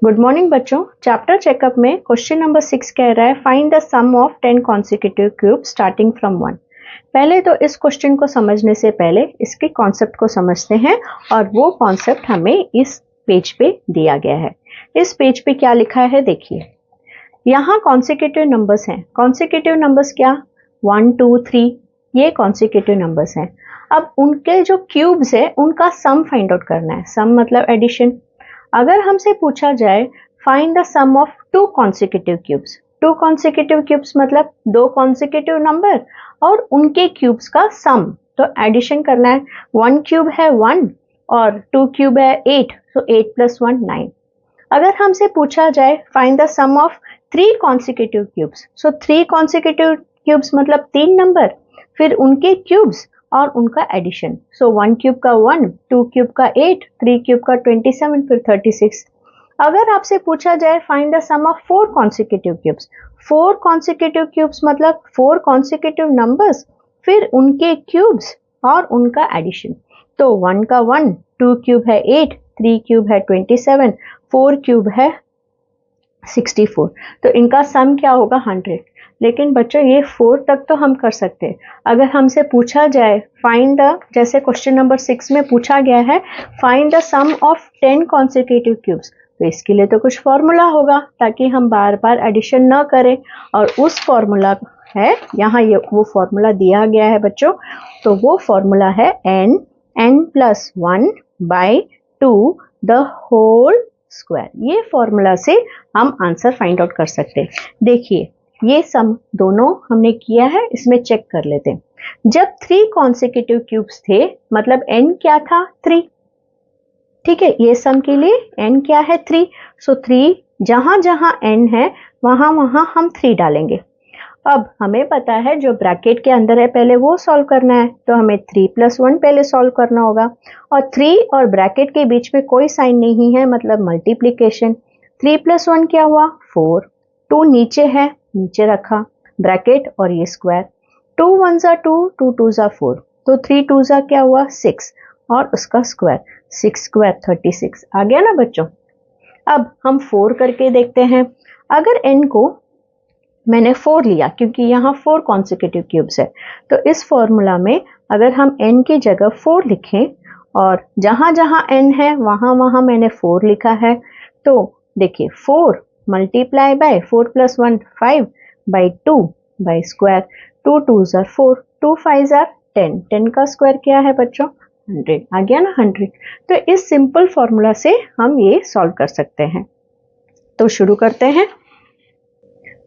Good morning बच्चों। Chapter checkup में question number 6 कह रहा है find the sum of 10 consecutive cube starting from 1। पहले तो इस क्वेश्चन को समझने से पहले इसके कॉन्सेप्ट को समझते हैं और वो कॉन्सेप्ट हमें इस पेज पे दिया गया है। इस पेज पे क्या लिखा है देखिए, यहाँ कॉन्सिक्यूटिव नंबर्स हैं। कॉन्सिक्यूटिव नंबर्स क्या, 1 2 3 ये कॉन्सिक्यूटिव नंबर्स हैं। अब उनके जो क्यूब्स है उनका सम फाइंड आउट करना है। सम मतलब एडिशन। अगर हमसे पूछा जाए find the sum of two consecutive cubes, two consecutive cubes मतलब दो कॉन्सिक्यूटिव नंबर और उनके क्यूब्स का सम, तो एडिशन करना है। 1 क्यूब है 1 और 2 क्यूब है 8, so 8 + 1 9। अगर हमसे पूछा जाए find the sum of 3 consecutive cubes, so 3 consecutive cubes मतलब 3 नंबर, फिर उनके क्यूब्स और उनका एडिशन। सो 1 क्यूब का 1, 2 क्यूब का 8, 3 क्यूब का 27, फिर 36। अगर आपसे पूछा जाए find the sum of 4 consecutive cubes, 4 consecutive cubes मतलब 4 कॉन्सिक्यूटिव नंबर्स, फिर उनके क्यूब्स और उनका एडिशन। तो 1 का 1, 2 क्यूब है 8, 3 क्यूब है 27, 4 क्यूब है 64, तो इनका सम क्या होगा 100। लेकिन बच्चों ये 4 तक तो हम कर सकते हैं। अगर हमसे पूछा जाए फाइंड द, जैसे क्वेश्चन नंबर 6 में पूछा गया है find the sum of 10 consecutive cubes, तो इसके लिए तो कुछ फॉर्मूला होगा ताकि हम बार बार एडिशन ना करें, और उस फॉर्मूला है यहाँ, ये वो फॉर्मूला दिया गया है बच्चों। तो वो फॉर्मूला है n + 1 / 2 द होल स्क्वायर। ये फॉर्मूला से हम आंसर फाइंड आउट कर सकते हैं। देखिए ये सम दोनों हमने किया है, इसमें चेक कर लेते हैं। जब 3 कॉन्सिक्यूटिव क्यूब्स थे मतलब n क्या था 3, ठीक है, ये सम के लिए n क्या है 3, सो 3 जहां जहां n है वहां वहां हम 3 डालेंगे। अब हमें पता है जो ब्रैकेट के अंदर है पहले वो सॉल्व करना है, तो हमें 3 + 1 पहले सॉल्व करना होगा, और 3 और ब्रैकेट के बीच में कोई साइन नहीं है मतलब मल्टीप्लिकेशन। 3 + 1 क्या हुआ 4, 2 नीचे है नीचे रखा ब्रैकेट और ये स्क्वायर, 2 1 = 2, 2 2 = 4, तो 3 2 = क्या हुआ 6 और उसका स्क्वायर, 6 स्क्वायर 36 आ गया ना बच्चों। अब हम 4 करके देखते हैं। अगर n को मैंने 4 लिया क्योंकि यहाँ 4 कॉन्सिक्यूटिव क्यूब्स है, तो इस फॉर्मूला में अगर हम n की जगह 4 लिखें और जहां जहां n है वहां वहां मैंने 4 लिखा है, तो देखिए 4 मल्टीप्लाई बाय 4 + 1 5 / 2 बाय स्क्वायर, 2 2 = 4, 2 5 = 10, 10 का स्क्वायर क्या है बच्चों 100, आ गया ना 100। तो इस सिंपल फॉर्मूला से हम ये सॉल्व कर सकते हैं। तो शुरू करते हैं।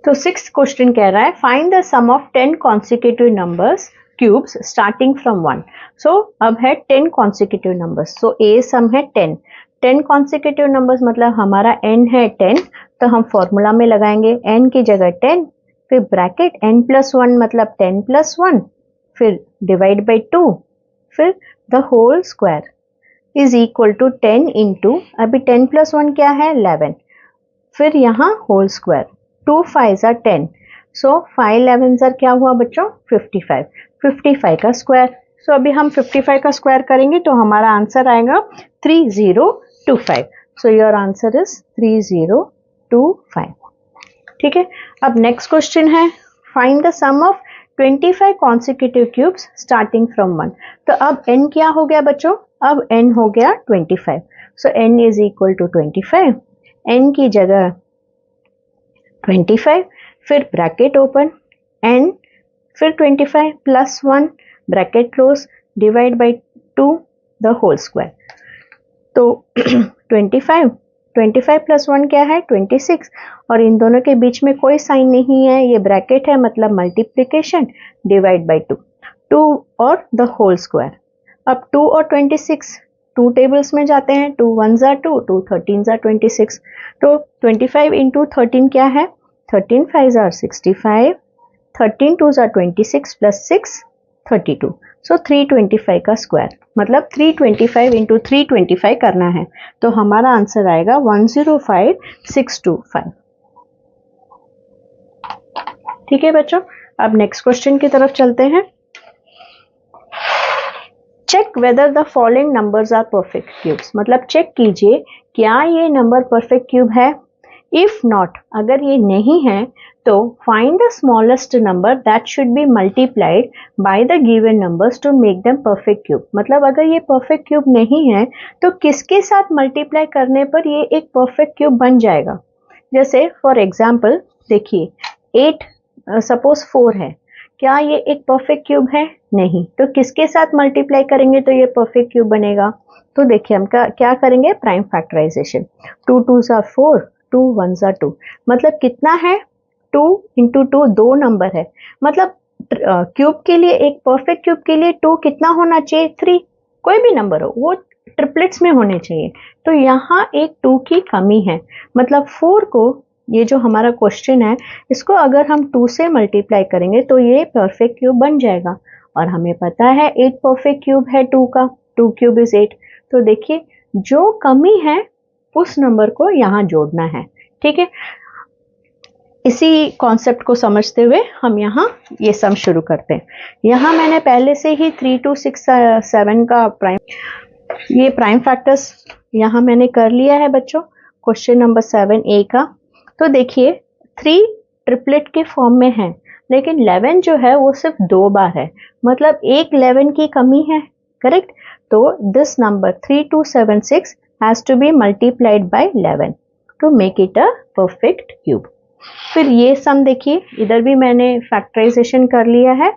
तो 6th क्वेश्चन कह रहा है find the sum of 10 consecutive numbers cubes starting from 1। So अब है 10 कॉन्सिक्यूटिव नंबर्स, सो ए सम है 10। 10 कॉन्सिक्यूटिव नंबर्स मतलब हमारा n है 10, तो हम फॉर्मूला में लगाएंगे n की जगह 10, फिर ब्रैकेट n + 1 मतलब 10 + 1, फिर डिवाइड बाई 2, फिर the whole square is equal to 10 into, अभी 10 + 1 क्या है 11, फिर यहाँ होल स्क्वायर, 2 5 = 10, सो 5 11 = क्या हुआ बच्चों 55, 55 का स्क्वायर। सो अभी हम 55 का स्क्वायर करेंगे तो हमारा आंसर आएगा 3025। So your answer is 3025। ठीक है, अब नेक्स्ट क्वेश्चन है find the sum of 25 consecutive cubes starting from 1। तो अब n क्या हो गया बच्चों, अब n हो गया 25, so n is equal to 25, n की जगह 25, फिर ब्रैकेट ओपन n, फिर 25 + 1 bracket close divide by 2 the whole square. तो 25 + 1 क्या है 26, और इन दोनों के बीच में कोई साइन नहीं है, ये ब्रैकेट है मतलब मल्टीप्लिकेशन डिवाइड बाई 2, 2 और द होल स्क्वायर। अब 2 और 26 2 टेबल्स में जाते हैं, 2 1 = 2, 2 13 = 26, तो 25 इंटू 13 क्या है 13 5 = 65, 13 2 = 26 + 6 32, सो 325 का स्क्वायर मतलब 325 इंटू 325 करना है, तो हमारा आंसर आएगा 105625। ठीक है बच्चों, अब नेक्स्ट क्वेश्चन की तरफ चलते हैं। Check whether the following numbers are perfect cubes, मतलब चेक कीजिए क्या ये नंबर परफेक्ट क्यूब है। इफ नॉट, अगर ये नहीं है तो find the smallest number that should be multiplied by the given numbers to make them perfect cube. मतलब अगर ये परफेक्ट क्यूब नहीं है तो किसके साथ मल्टीप्लाई करने पर ये एक परफेक्ट क्यूब बन जाएगा। जैसे फॉर एग्जाम्पल देखिए 8 सपोज 4 है, क्या ये एक परफेक्ट क्यूब है? नहीं। तो किसके साथ मल्टीप्लाई करेंगे तो ये परफेक्ट क्यूब बनेगा? तो देखिए हम क्या करेंगे, prime factorisation. 2 2s are 4, 2 1s are 2, मतलब कितना है 2 इंटू 2, 2 नंबर है। मतलब क्यूब के लिए, एक परफेक्ट क्यूब के लिए 2 कितना होना चाहिए? 3, कोई भी नंबर हो वो ट्रिपलेट्स में होने चाहिए। तो यहाँ एक 2 की कमी है, मतलब 4 को, ये जो हमारा क्वेश्चन है इसको अगर हम 2 से मल्टीप्लाई करेंगे तो ये परफेक्ट क्यूब बन जाएगा। और हमें पता है 8 परफेक्ट क्यूब है 2 का, 2 क्यूब इज 8। तो देखिए जो कमी है उस नंबर को यहाँ जोड़ना है, ठीक है। इसी कॉन्सेप्ट को समझते हुए हम यहाँ ये सम शुरू करते हैं। यहाँ मैंने पहले से ही 3 2 6 7 का प्राइम फैक्टर्स यहाँ मैंने कर लिया है बच्चों, क्वेश्चन नंबर 7A का। तो देखिए 3 ट्रिपलेट के फॉर्म में है, लेकिन 11 जो है वो सिर्फ 2 बार है, मतलब एक 11 की कमी है, करेक्ट। तो this number 3276 has to be multiplied by 11 to make it a perfect cube. फिर ये सम देखिए, इधर भी मैंने फैक्टराइजेशन कर लिया है।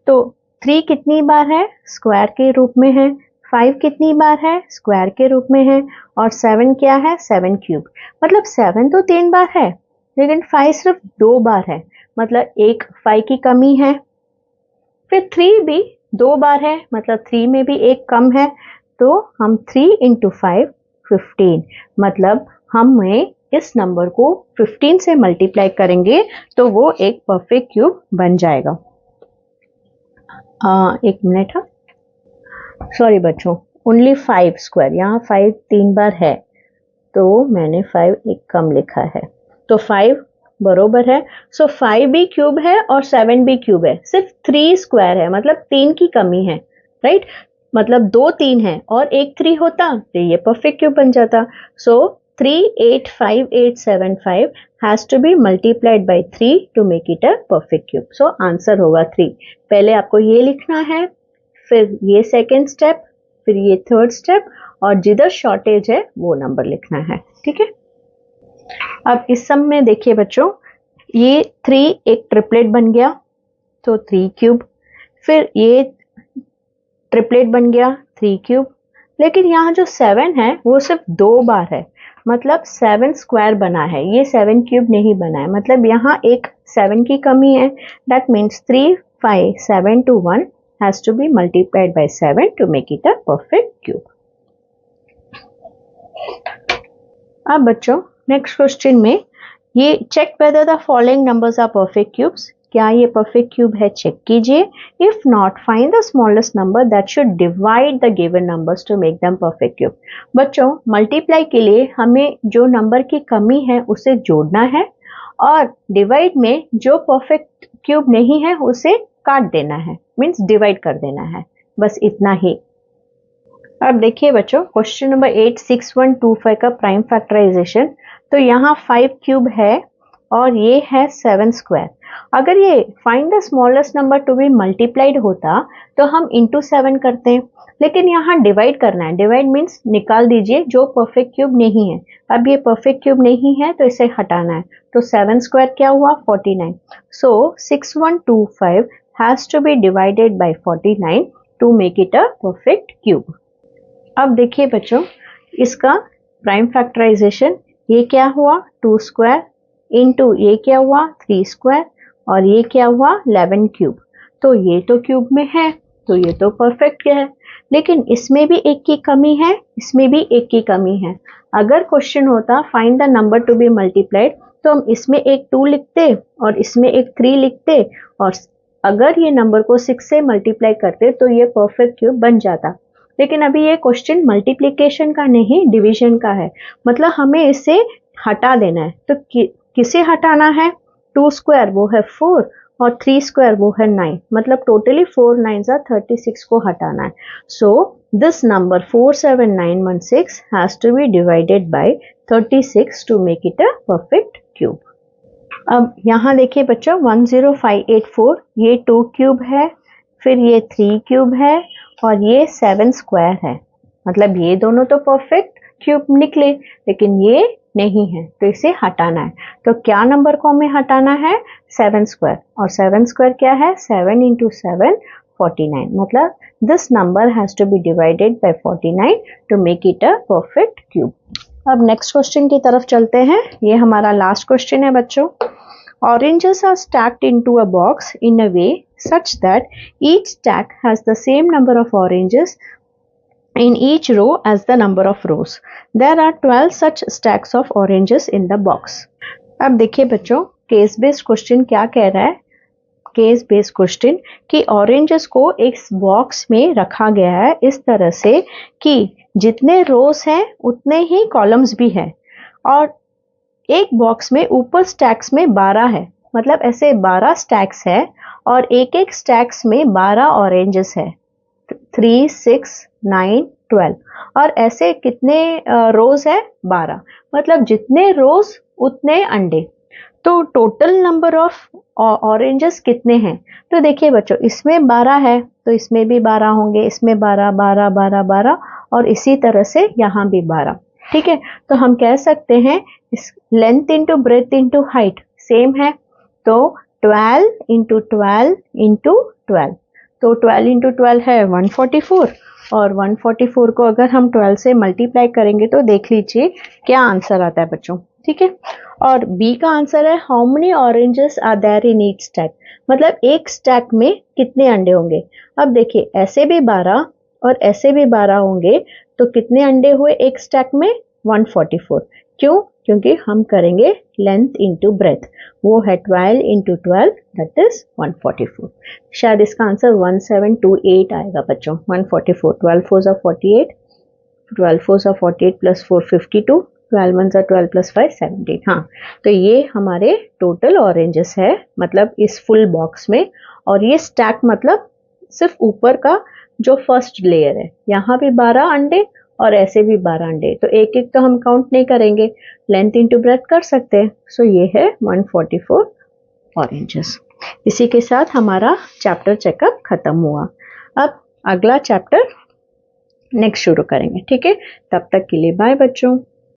तो 3 कितनी बार है? स्क्वायर के रूप में है। 5 कितनी बार है? स्क्वायर के रूप में है। और 7 क्या है? 7 क्यूब। मतलब 7 तो 3 बार है, लेकिन 5 सिर्फ 2 बार है, मतलब एक 5 की कमी है। फिर 3 भी 2 बार है, मतलब 3 में भी एक कम है। तो हम 3 इंटू 5 15, मतलब हमें इस नंबर को 15 से मल्टीप्लाई करेंगे तो वो एक परफेक्ट क्यूब बन जाएगा। एक मिनट, हाँ सॉरी बच्चों, ओनली 5 स्क्वायर, यहाँ 5 3 बार है तो मैंने 5 एक कम लिखा है, तो 5 बरोबर है। सो 5 भी क्यूब है और 7 भी क्यूब है, सिर्फ 3 स्क्वायर है, मतलब 3 की कमी है, राइट। मतलब 2 3 है और एक 3 होता तो ये परफेक्ट क्यूब बन जाता। सो 385,875 has to be multiplied by 3 to make it a perfect cube. So answer होगा 3। पहले आपको ये लिखना है, फिर ये सेकेंड स्टेप, फिर ये थर्ड स्टेप, और जिधर शॉर्टेज है वो नंबर लिखना है, ठीक है। अब इस सम में देखिए बच्चों, ये 3 एक ट्रिपलेट बन गया तो 3 क्यूब, फिर ये ट्रिपलेट बन गया 3 क्यूब, लेकिन यहाँ जो 7 है वो सिर्फ 2 बार है, मतलब 7 स्क्वायर बना है, ये 7 क्यूब नहीं बना है, मतलब यहाँ एक 7 की कमी है। That means 3 5 7 2 1 has to be multiplied by 7 to make it a perfect cube. अब बच्चों नेक्स्ट क्वेश्चन में ये check whether the following numbers are perfect cubes, क्या ये परफेक्ट क्यूब है चेक कीजिए। If not find the smallest number that should divide the given numbers to make them perfect cube. बच्चों multiply के लिए हमें जो नंबर की कमी है उसे जोड़ना है, और डिवाइड में जो परफेक्ट क्यूब नहीं है उसे काट देना है, मीन्स डिवाइड कर देना है, बस इतना ही। अब देखिए बच्चों क्वेश्चन नंबर 86125 का प्राइम फैक्टराइजेशन। तो यहाँ 5 क्यूब है और ये है 7 स्क्वायर। अगर ये find the smallest number to be multiplied होता तो हम इंटू 7 करते हैं, लेकिन यहाँ डिवाइड करना है। डिवाइड मीन्स निकाल दीजिए जो परफेक्ट क्यूब नहीं है। अब ये परफेक्ट क्यूब नहीं है तो इसे हटाना है, तो 7 स्क्वायर क्या हुआ? 49। सो 6125 has to be divided by 49 to make it a perfect cube. अब देखिए बच्चों इसका प्राइम फैक्टराइजेशन, ये क्या हुआ? 2 स्क्वायर इंटू ये क्या हुआ? 3 स्क्वायर, और ये क्या हुआ? 11 क्यूब। तो ये तो क्यूब में है तो ये तो परफेक्ट है, लेकिन इसमें भी एक की कमी है, इसमें भी एक की कमी है। अगर क्वेश्चन होता find the number to be multiplied तो हम इसमें एक 2 लिखते और इसमें एक 3 लिखते, और अगर ये नंबर को 6 से मल्टीप्लाई करते तो ये परफेक्ट क्यूब बन जाता। लेकिन अभी ये क्वेश्चन मल्टीप्लिकेशन का नहीं, डिवीजन का है, मतलब हमें इसे हटा देना है। तो किसे हटाना है? 2 स्क्वायर वो है 4, और 3 स्क्वायर वो है 9, मतलब टोटली 4 9s are 36 को हटाना है. So this number 47916 has to be divided by 36 to make it a perfect cube. अब यहाँ देखिए बच्चों 10584 ये 2 क्यूब है, फिर ये 3 क्यूब है और ये 7 स्क्वायर है. मतलब ये दोनों तो परफेक्ट क्यूब निकले, लेकिन ये नहीं है, तो इसे हटाना है. तो क्या नंबर को हमें हटाना है? 7 स्क्वायर. और 7 स्क्वायर क्या है? 7 इंटू 7 49. मतलब this number has to be divided by 49 to make it a perfect cube. अब नेक्स्ट क्वेश्चन की तरफ चलते हैं. ये हमारा लास्ट क्वेश्चन है बच्चों. Oranges are stacked into a box in a way such that each stack has the same number of oranges in each row as the number of rows. There are 12 such stacks of oranges in the box. अब देखिए बच्चों, case based question क्या कह रहा है? Case based question कि oranges को एक बॉक्स में रखा गया है इस तरह से कि जितने रोज हैं उतने ही कॉलम्स भी हैं, और एक बॉक्स में ऊपर स्टैक्स में 12 है. मतलब ऐसे 12 स्टैक्स है और एक एक स्टैक्स में 12 ऑरेंजेस है. 3 6 9 12 और ऐसे कितने रोज है? 12. मतलब जितने रोज उतने अंडे. तो टोटल नंबर ऑफ ऑरेंजेस कितने हैं? तो देखिए बच्चों, इसमें 12 है तो इसमें भी 12 होंगे, इसमें 12 12 12 12 और इसी तरह से यहाँ भी 12. ठीक है, तो हम कह सकते हैं इस length into breadth into height same है, तो 12 इंटू 12 इंटू 12. तो 12 इंटू 12 है 144 और 144 को अगर हम 12 से मल्टीप्लाई करेंगे तो देख लीजिए क्या आंसर आता है बच्चों. ठीक है, और बी का आंसर है how many oranges are there in each stack. मतलब एक स्टैक में कितने अंडे होंगे. अब देखिए ऐसे भी 12 और ऐसे भी 12 होंगे, तो कितने अंडे हुए एक स्टैक में? 144. क्यों? क्योंकि हम करेंगे लेंथ इंटू ब्रेथ, वो है 12 इंटू 12 दैट इज 144. शायद इसका आंसर 1728 आएगा बच्चों. 144, 12 4 48, 12 4 48 प्लस 4 52, 12 1 12 प्लस 5 17. हाँ, तो ये हमारे टोटल ऑरेंजेस है, मतलब इस फुल बॉक्स में. और ये स्टैक मतलब सिर्फ ऊपर का जो फर्स्ट लेयर है, यहाँ भी 12 अंडे और ऐसे भी 12 अंडे. तो एक एक तो हम काउंट नहीं करेंगे, लेंथ इंटू ब्रेथ कर सकते हैं. सो ये है 144 ऑरेंजेस. इसी के साथ हमारा चैप्टर चेकअप खत्म हुआ. अब अगला चैप्टर नेक्स्ट शुरू करेंगे. ठीक है, तब तक के लिए बाय बच्चों.